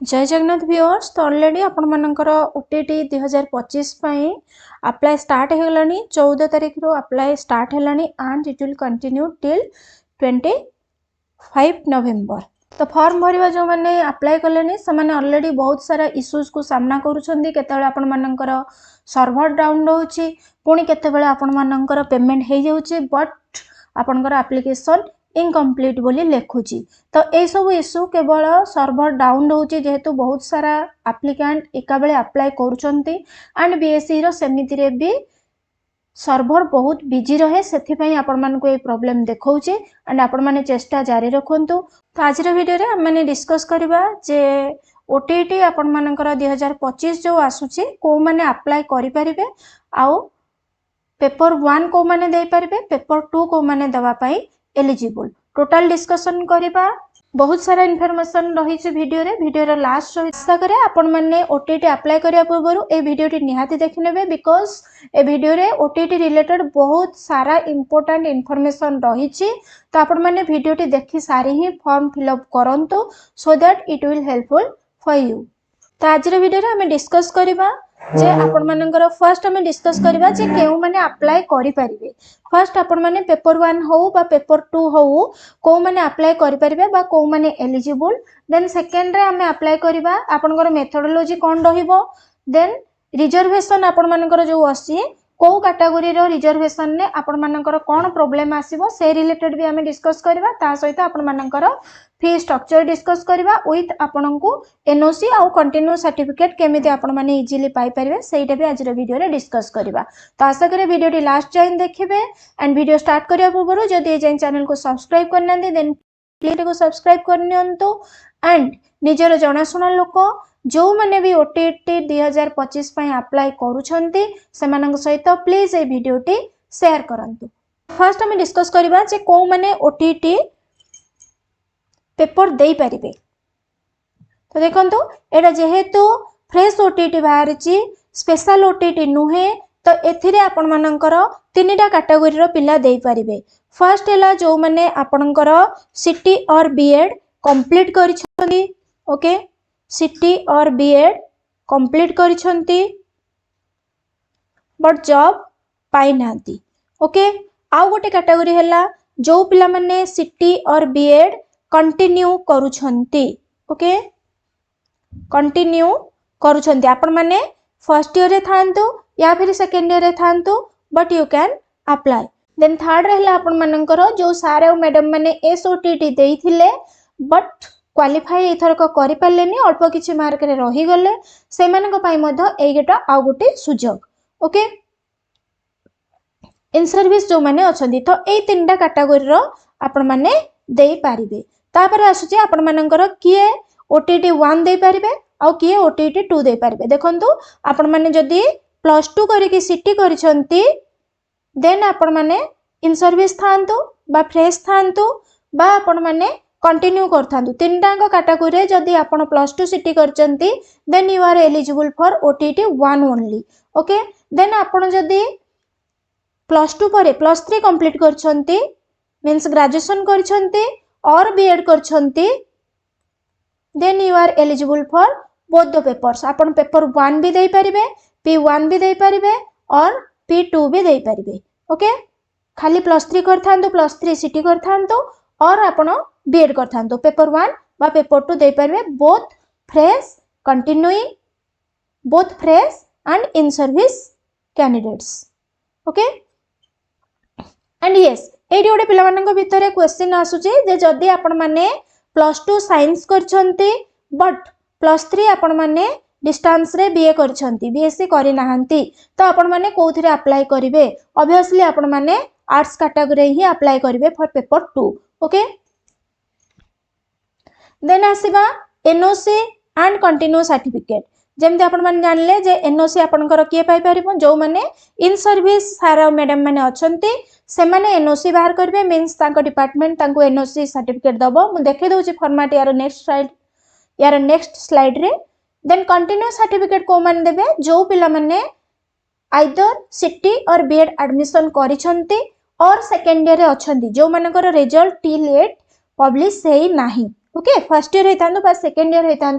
जय जगन्नाथ व्यूअर्स। तो ऑलरेडी आपण मानकर ओटीटी 2025 अप्लाई स्टार्ट हो गलानी। 14 तारीख रो अप्लाई स्टार्ट हेलानी and it will continue till 25 November. तो फॉर्म भरिबा जो माने अप्लाई कलेनी से माने ऑलरेडी बहुत सारा इश्यूज को सामना करूछंदी। केतेबेले आपण मानकर सर्वर डाउन रहउची, पुणी केतेबेले आपण मानकर पेमेंट हे जाउची बट आपनकर एप्लीकेशन इनकम्प्लीट बोली लिखुची। तो ये सब इश्यू केवल सर्वर डाउन रोचे जेहेतु बहुत सारा एप्लिकेंट एका बेले अप्लाई करूछंती एंड बीएससी रो सेमिति रे भी सर्वर बहुत बिजी रहे, से आपण मानक ये प्रॉब्लम देखौचे एंड आपण माने चेष्टा जारी रखंतु। तो आज वीडियो रे हम माने डिस्कस करबा जे ओटीटी आपण मानकर 2025 जो आसुची को माने अप्लाई करि परिबे, आउ पेपर 1 को माने दे परिबे, पेपर 2 को माने दवा पाई एलिजिबल। टोटल डिस्कशन करबा, बहुत सारा इनफॉरमेशन रही वीडियो रे। वीडियो लास्ट आशा करे आपण माने ओटीटी अप्लाई करिया पूर्व ए वीडियोटी निहाती देखि नेबे, बिकॉज ए वीडियो रे ओटीटी रिलेटेड बहुत सारा इंपोर्टेंट इनफॉरमेशन रही। तो आपण माने वीडियोटी देखि सारी ही फॉर्म फिलअप करंतु so that it will helpful for you. तो आज वीडियो रे हमें डिस्कस करबा जे आपण मानकर फर्स्ट हमें डिस्कस करबा जे केउ माने अप्लाई करि परिबे। फर्स्ट आपण माने पेपर 1 हो बा पेपर 2 हो को माने अप्लाई करि परिबे बा को माने एलिजिबल। देन सेकंड रे हमें अप्लाई करबा आपनकर मेथोडोलॉजी कोन रहिबो। देन रिजर्वेशन आपण मानकर जो आसी को कैटेगरी रो रिजर्वेशन ने आपण मानकर कोन प्रॉब्लम आसीबो से रिलेटेड भी हमें डिस्कस करबा। ता सहित आपण मानकर फी स्ट्रक्चर डिस्कस करबा विथ आपनकू एनओसी आउ कंटिन्यू सर्टिफिकेट केमिति आपण माने इजीली पाई परिबे सेटा भी आज रो वीडियो रे डिस्कस करबा। तो आशा करे वीडियो टी लास्ट जाइन देखिबे एंड वीडियो स्टार्ट करिया पूर्व जदि ए जाइन चैनल को सब्सक्राइब करनांदी देन प्लीज को सब्सक्राइब करनियंतु एंड निजर जणाशुना लोक जो माने भी ओटीटी 2025 अप्लाई करूछंती सेमानक सहित प्लीज ए वीडियोटी शेयर करंतु। फर्स्ट हम डिस्कस करबा जे को माने ओटीटी पेपर दे परिबे। तो देखंतु एटा जेहेतु फ्रेश ओटीटी बाहरची स्पेशल ओटीटी नुहे, तो एथिरे आपण मानकर तीनटा कैटेगरी रो पिला दे परिबे। फर्स्ट हैला जो माने आपनकर सिटी और बीएड कंप्लीट करिसथि, ओके सिटी और बीएड कंप्लीट करिसथि बट जॉब पाई नांती, ओके। आउ गोटे कैटेगरी हैला जो पिला माने सिटी और बीएड कंटिन्यू करूछंती, ओके कंटिन्यू करूछंती। आपण माने फर्स्ट ईयर रे थांतु या फिर सेकंड ईयर रे थांतु but you can apply. Then third रहला आपण मानकर जो सारे मैडम माने एसओटीटी देइथिले बट क्वालिफाई एथरक करि पालेनी, अल्प किछि मार्क रे रही गले, से मानक पई मध्य एगेटा आ गोटे सुजोग, ओके। इन सर्विस जो माने अछंती तो ए तीनटा कैटेगरी रो आपण माने देई पारिबे। तापर आसुची आपण मानकर किए ओटीटी 1 दे पारिबे आ किए ओटीटी 2 दे पारिबे। देखंतु आपण माने जदी +2 करिकि सिटी करिसंती देन आपण माने इन सर्विस थांतु बा फ्रेश थांतु बा आपण माने कंटिन्यू करथांतु। तीनटांग कैटेगरी जदी आपण +2 सिटी करचंती then you are eligible for OTT 1 only, okay. Then आपण जदी +2 परे +3 कंप्लीट करचंती मींस ग्रेजुएशन करचंती और बीएड करचंती then you are eligible for both the papers. आपण पेपर 1 भी दे परिबे, P1 भी दे परिबे और P2 भी दे परिबे, ओके। खाली +3 करथांतु +3 सिटी करथांतु और आपण बीएड करथांतु। पेपर 1 बा पेपर 2 दे परिबे, both fresh continuing both fresh and in service candidates, okay. And yes एडी ओडे पिला मानक भितरे क्वेश्चन आसुची जे जदी आपण माने +2 साइंस करछंती बट +3 आपण माने डिस्टेंस रे बीए करछंती, बीएससी करि नाहंती, तो आपण माने कोथिरे अप्लाई करिवे। ऑब्वियसली आपण माने आर्ट्स कैटेगरी ही अप्लाई करिवे फॉर पेपर 2, ओके। देन आसीबा एनओसी एंड कंटिन्यू सर्टिफिकेट। जेमते आपण माने जानले जे एनओसी आपनकर किए पाई परिबो जो माने इन सर्विस सारा मैडम माने अछंती से माने एनओसी बाहर करबे मींस तांको डिपार्टमेंट तांको एनओसी सर्टिफिकेट दबो। मु देखै दउची फॉर्मेट यार नेक्स्ट स्लाइड रे। देन कंटिन्यू सर्टिफिकेट को मान देबे जो पिला माने आइदर सिटी और बीएड एडमिशन करिसंती और सेकेंड ईयर रे अछंती जो मानकर रिजल्ट टिल 8 पब्लिश हेई नाही, ओके फर्स्ट ईयर होता बा सेकेंड ईयर होता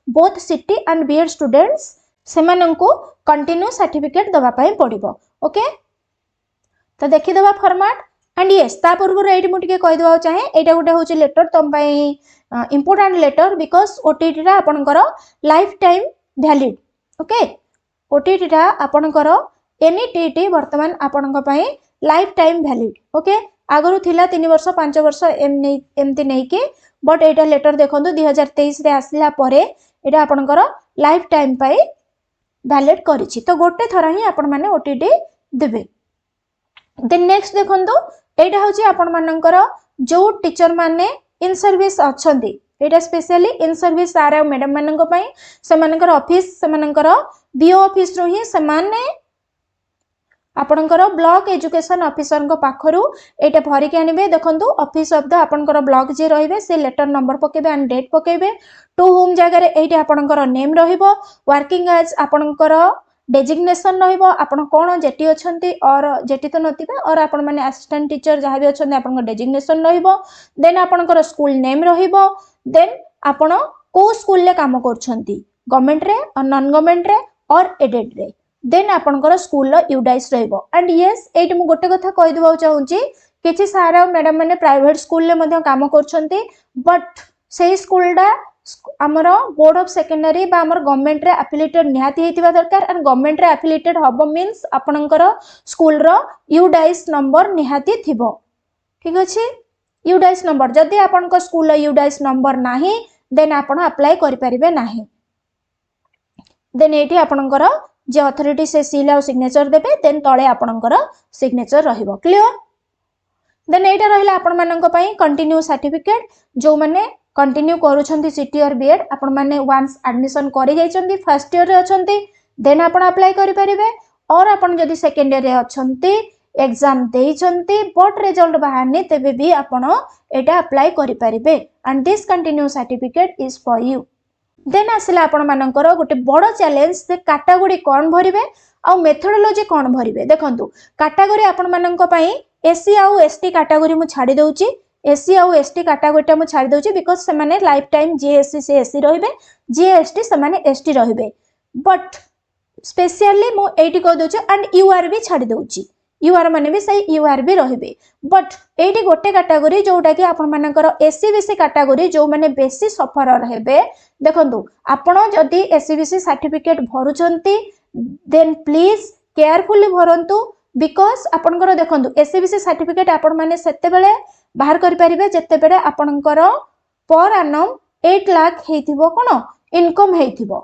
both city and BEd students से कंटिन्यू सर्टिफिकेट दवाई पड़ो ओके तो देखीदे फॉर्मेट एंड यस ता पूर्व ये मुझे कहीदेवा चाहे यहाँ गोटे हूँ लेटर तुम इंपोर्टाट लेटर बिकज ओटीटी आपणकर life time valid okay OTT आपणकर एनी टीटी बर्तमान आपण लाइफ टाइम वैलिड ओके आगु थिला 3 वर्ष 5 वर्ष एमती नहीं कि बट एटा लेटर देखो 2023 रे आसला परे एटा आपणकर लाइफ टाइम पाई वैलिड करिछि तो गोटे थर ही आपण माने ओटीटी देबे देन नेक्स्ट देखंतु एटा होछि आपण मानकर जो टीचर माने इन सर्विस अछंती एटा स्पेशली इन सर्विस आर मैडम मानक पई सेमानकर ऑफिस सेमानकर बीओ ऑफिस रो ही समान आपणकर ब्लॉक एजुकेशन ऑफिसर को पाखरु एटा भरिक आनिबे देखंतु ऑफिस ऑफ द आपणकर ब्लॉक जे रहिबे से लेटर नंबर पकेबे एंड डेट पकेबे टू होम जगह रे एटा आपणकर नेम रहिबो वर्किंग एज आपणकर डेजिग्नेशन रहिबो आपण कोन जेटी अछंती और जेटी तो नथिबे और आपण माने असिस्टेंट टीचर जहा भी अछंती आपणकर डेजिग्नेशन रहिबो देन आपणकर स्कूल नेम रहिबो देन आपण को स्कूल ले काम करछंती गवर्नमेंट रे और नॉन गवर्नमेंट रे और एडेड रे देन आपणकर स्कूल यूडाइस रहिबो एंड यस एट मु गोटे कथा कहि देबा चाहूची किछि सार मैडम माने प्राइवेट स्कूल ले मध्ये काम करछंती बट सेही स्कूलडा आमर बोर्ड ऑफ सेकेंडरी बा आमर गवर्नमेंट रे एफिलिएटेड निहाती हेतिबा दरकार एंड गवर्नमेंट रे एफिलिएटेड हबो मींस आपणकर स्कूल रो यूडाइस नंबर निहाती थिबो ठीक अछि यूडाइस नंबर जदि आपणकर स्कूल रो यूडाइस नंबर नाही देन आपण अप्लाई करि परिबे नाही देन एठी आपणकर जे अथॉरिटी से सील आ सिग्नेचर देबे देन तळे आपणकर सिग्नेचर रहिबो क्लियर देन एटा रहिला आपण मानक पई कंटिन्यू सर्टिफिकेट जो माने कंटिन्यू करूछंती सिटी और बीएड आपण माने वंस एडमिशन करि जाइछंती फर्स्ट ईयर रे अछंती देन आपण अप्लाई करि परिबे और आपण जदि सेकेंड ईयर रे अछंती एग्जाम देइछंती बट रिजल्ट बाहरनी तेबे भी आपण एटा अप्लाई करि परिबे and this continue certificate is for you then आसला आपण मानकर गोटे बड़ चैलेंज से कैटेगरी कौन भरिबे आ मेथोडोलॉजी कौन भरिबे देखंतु कैटेगरी आपण मानक पई एससी आउ एसटी कैटेगरी मु छाडी दउची एससी आउ एसटी कैटेगरी मु छाडी दउची बिकॉज़ से माने लाइफ टाइम जीएससी से एससी रहिबे जीएसटी से माने एसटी रहिबे बट स्पेशली मु एटी को दउची एंड यूआर भी छाडी दउची यूआर माने भी सही यूआर भी रहिबे बट एटी गोटे कैटेगरी जोटा कि आपण मानकर एससी बीसी कैटेगरी जो माने बेसी सफरर हेबे देखंतु आपण जदि एससी बीसी सर्टिफिकेट भरुचंती देन प्लीज केयरफुली भरंतु बिकॉज आपनकर देखंतु एससी बीसी सर्टिफिकेट आपण माने सेते बेले बाहर करि परिबे जते बेले आपनकर पर एनम 8 लाख हेथिबो कोन इनकम हेथिबो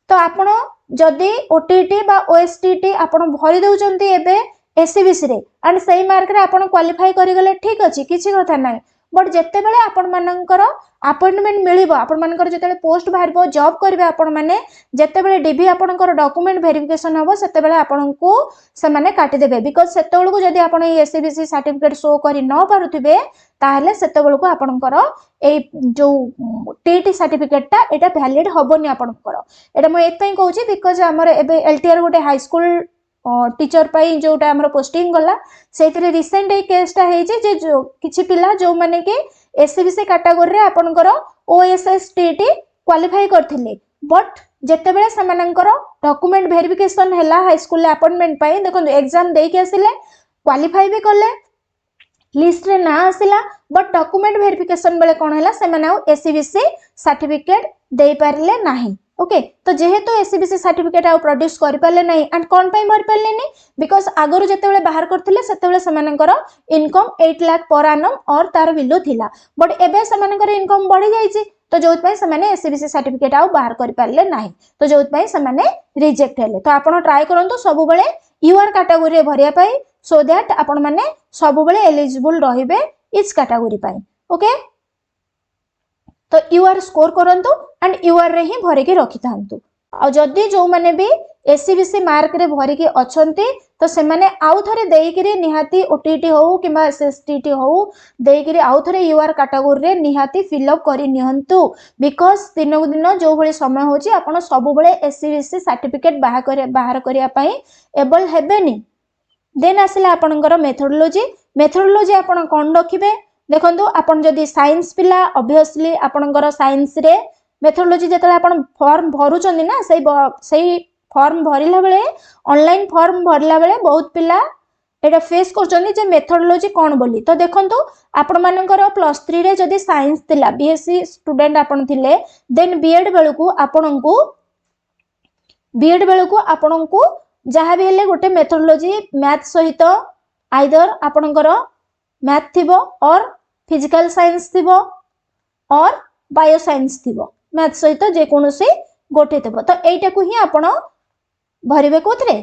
तो आपण जदि ओटीटी बा ओएसटीटी आपण भरि दउचंती एबे एससीबीसी रे एंड सही मार्क रे आपण क्वालिफाई करि गले ठीक अछि किछि कथा नै बट जते बेले आपण मानकर अपॉइंटमेंट मिलिबो आपण मानकर जते पोस्ट बाहरबो जॉब करबे आपण माने जते बेले डीबी आपणकर डॉक्यूमेंट वेरिफिकेशन हबो सेते बेले आपण को से माने काटि देबे बिकॉज़ सेते बेलको जदि आपण एससीबीसी सर्टिफिकेट शो करि न पारुथिबे ताहले सेते बेलको आपणकर ए जो टीटी सर्टिफिकेट ता एटा वैलिड हबोनी आपणकर एटा म एत पई कहूची बिकॉज़ हमर एबे एलटीआर गोटे हाई स्कूल टीचर पाई जोटा हमर पोस्टिंग गला सेतरे रिसेंट ए केसटा हे जे जो किछि पिला जो माने के एससीबीसी कैटेगरी रे आपनकर ओएसएसटीटी क्वालिफाई करथिले बट जते बेले समानकर डॉक्यूमेंट वेरिफिकेशन हैला हाई स्कूल अपॉइंटमेंट पाई देखो एग्जाम दे के आसिले क्वालिफाई भी करले लिस्ट रे ना आसिला बट डॉक्यूमेंट वेरिफिकेशन बेले कोन हैला से माने एससीबीसी सर्टिफिकेट दे पारले नाही ओके तो जेहेतु एससीबीसी सर्टिफिकेट आ प्रोड्यूस करि पाले नाही एंड कोन पई भर पाले नहीं बिकॉज़ आगरो जते बेले बाहर करथिले सेते बेले समानकर इनकम 8 लाख पर एनम और तार वैल्यू थिला बट एबे समानकर इनकम बढ़ी जाईची तो जोत पई समाने एससीबीसी सर्टिफिकेट आ बाहर करि पाले नाही तो जोत पई समाने रिजेक्ट हेले तो आपण ट्राई करंतु सब बेले यूआर कैटेगरी रे भरिया पई सो दैट आपण माने सब बेले एलिजिबल रहिबे इच कैटेगरी पई ओके तो यूआर स्कोर करंतु एंड यूआर रे ही भरि के रखि थांतु आ जदी जो माने भी एससीबीसी मार्क रे भरि के अछंती तो से माने आउ थरे देई के निहाती ओटीटी हो किबा एसएसटीटी हो देई के आउ थरे यूआर कैटेगरी रे निहाती फिल अप करि निहंतु बिकॉज़ दिनो दिन जो भली समय होची आपण सब बेले एससीबीसी सर्टिफिकेट बाहर करिया पई एबल हेबेनी देन आसिला आपनकर मेथोडोलॉजी आपण कोन रखिबे देखो आपन जदि साइंस पिला ऑब्वियसली आपनकर साइंस रे मेथोडोलॉजी जेतले आपन फॉर्म भरुचंदी ना सही फॉर्म भरिला बेले ऑनलाइन फॉर्म भरिला बेले बहुत पिला एटा फेस करचंदी जे मेथोडोलॉजी कोन बोली। तो देखंतु आपण मानकर +3 रे जदि साइंस थिला बीएससी स्टूडेंट आपण थिले देन बीएड बेलकू आपणको जहाँ भी हेले गोटे मेथोडोलॉजी मैथ सहित आइदर आपणकर मैथ थिबो और फिजिकल साइंस थिबो और बायो साइंस थिबो मैथ सहित जे कोनोसी गोटे थिबो। तो एटा को ही आपण भरिबे कोथरे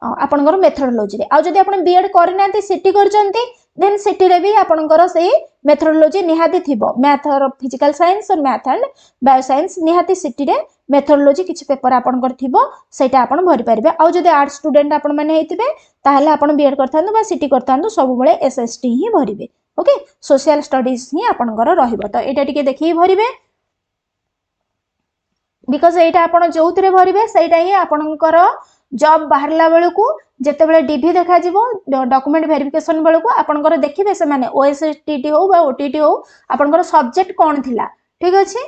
आपणकर मेथोडोलॉजी रे। आ जदि आपण बीएड करनांती सिटी करचंती देन सिटी रे भी आपणकर सही मेथोडोलॉजी निहाती थिबो मैथ और फिजिकल साइंस और मैथ एंड बायो साइंस निहाती सिटी रे मेथोडोलॉजी किछि पेपर आपणकर थिबो सेटा आपण भरि परिबे। आ जदि आर्ट स्टूडेंट आपण माने हेतिबे ताहले आपण बीएड करथांदो बा सिटी करथांदो सब बेले एसएसटी ही भरिबे। ओके सोशल स्टडीज ही आपणकर रहिबो। तो एटा टिके देखि भरिबे बिकॉज एटा आपण जोउतरे भरिबे सेटा ही आपणकर जॉब बाहरला बेलू जिते बड़े डीवी देखा डॉक्यूमेंट वेरिफिकेशन बेलू आपंकर देखिए से माने ओएसटीटी हो बा ओटीटी हो आपंकर सब्जेक्ट कौन थिला ठीक अच्छे।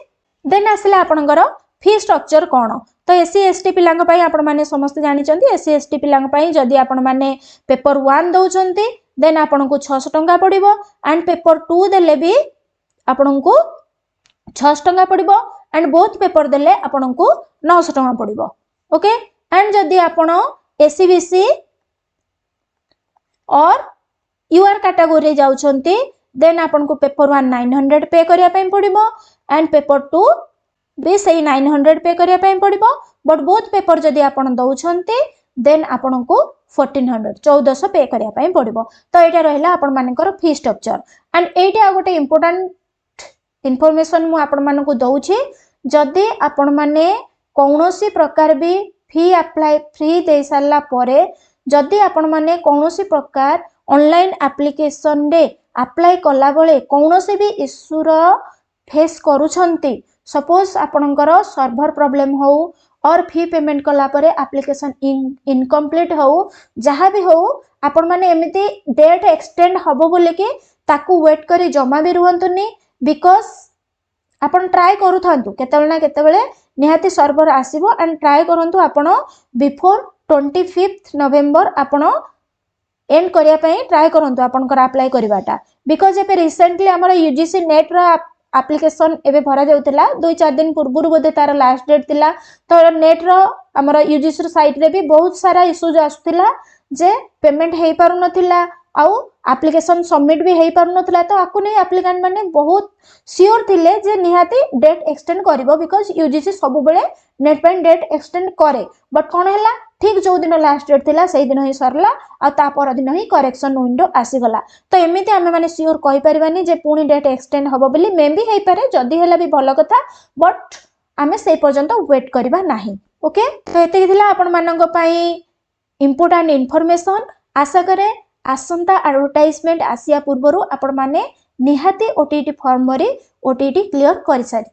देन आसला आपंकर फी स्ट्रक्चर कौन। तो एससी एसटी पिला आपण माने समस्त जानिचंती एससी एसटी पिला जदि आपण माने पेपर 1 दउचंती देन आपण को 600 टंका पड़िबो एंड पेपर 2 देले भी आपण को 600 टंका पड़िबो एंड बोथ पेपर देले आपण को 900 टंका पड़िबो। ओके एंड जदि आपण एससीबीसी और यूआर कैटेगरी जाउछंती देन आपण को पेपर 1 900 पे करिया पई पड़िबो एंड पेपर 2 भी सही 900 पे करिया पई पड़िबो बट बोथ पेपर जदि आपण दउछंती देन आपण को 1400 पे करिया पई पड़िबो। तो एटा रहिला आपण मानकर फी स्ट्रक्चर एंड एटा गोटे इंपोर्टेंट इन्फॉर्मेशन मु आपण मान को दउछि जदि आपण माने कौनसी प्रकार भी फी अप्लाई फ्री दे सारा परे जदि आपण माने कौनसी प्रकार ऑनलाइन एप्लिकेशन रे अप्लाई कला बेले कौनसी भी इश्यूर फेस करूछंती सपोज आपणकर सर्वर प्रॉब्लम हो और फी पेमेंट कला परे एप्लिकेशन इनकम्प्लीट हो जहाँ भी हो आपण माने एमिति डेट एक्सटेंड हबो बोले कि ताकू वेट करी जमा भी रुहंतुनी बिकॉज आपण ट्राई करू थांतु केतेबेले ना केतेबेले निहाती सर्वर आसीबो एंड ट्राई करंतु आपण बिफोर 25 नवेम्बर आपण एंड करिया पई ट्राई करंतु आपनकर अप्लाई करबाटा बिकॉज एबे रिसेंटली हमर यूजीसी नेट रो एप्लिकेशन एबे भरा जाउतिला 2-4 दिन पूर्व बोधे तार लास्ट डेट थिला। तो नेट रो हमर यूजीसी रो साइट रे भी बहुत सारा इश्यूज आसुतिला जे पेमेंट हेई पारु नथिला आउ एप्लिकेशन सबमिट भी हेई पारु नथिला। तो आकु नै एप्लिकेंट माने बहुत श्योर थिले जे निहाती डेट एक्सटेंड करिवो बिकॉज यूजीसी सब बेले नेट पे डेट एक्सटेंड करे बट कोन हैला ठीक जो दिन लास्ट डेट थिला सेही दिन ही सरला आ ता पर दिन ही करेक्शन विंडो आसीगला। तो एमिति आमे माने श्योर कहि परिबानी जे पुनी डेट एक्सटेंड हबो बोली मे भी हेई पारे जदी हैला भी भलो कथा बट आमे से पर्यंत वेट करबा नाही। ओके तो एते थिला आपण मानक पई इंपोर्टेंट इन्फॉर्मेशन आशा करे आसंता एडवर्टाइजमेंट आसिया पूर्वरु आपण माने निहाती ओटीटी फॉर्म रे ओटीटी क्लियर करि सारि।